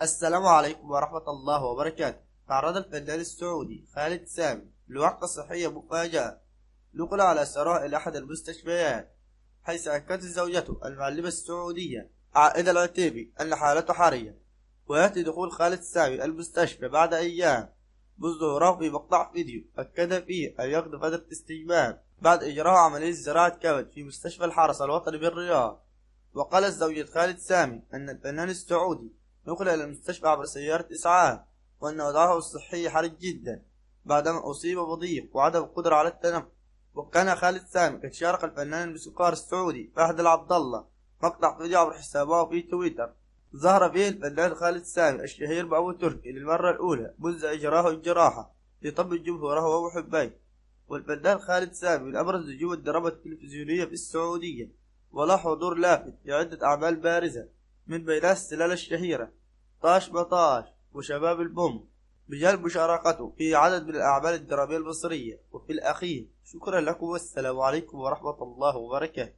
السلام عليكم ورحمة الله وبركاته. تعرض الفنان السعودي خالد سامي لوعكة صحية مفاجئة نقل على ثراء إلى أحد المستشفيات، حيث أكدت زوجته المعلمة السعودية عائدة العتيبي أن حالته حرجة، ويأتي دخول خالد سامي المستشفى بعد أيام منذ ظهوره في مقطع فيديو أكد فيه أن يقضي فترة استجمام بعد إجراء عملية زراعة كبد في مستشفى الحرس الوطني بالرياض. وقالت زوجة خالد سامي أن الفنان السعودي نقل إلى المستشفى عبر سيارة إسعاف، وأن وضعه الصحي حرج جدا بعدما أصيب بضيق وعدم القدرة على التنفس. وكان خالد سامي قد شارك الفنان الموسيقار السعودي فهد العبد الله مقطع فيديو عبر حسابه في تويتر ظهر فيه الفنان خالد سامي الشهير بأبو تركي للمرة الأولى منذ إجراءه الجراحة ليطمن جمهوره ومحبيه. والفنان خالد سامي من أبرز نجوم الدراما التلفزيونية في السعودية، وله حضور لافت في عدة أعمال بارزة من بينها السلالة الشهيرة، طاش بطاش، وشباب البوم، بجانب مشاركته في عدد من الأعمال الدرامية المصرية. وفي الأخير شكرا لكم والسلام عليكم ورحمة الله وبركاته.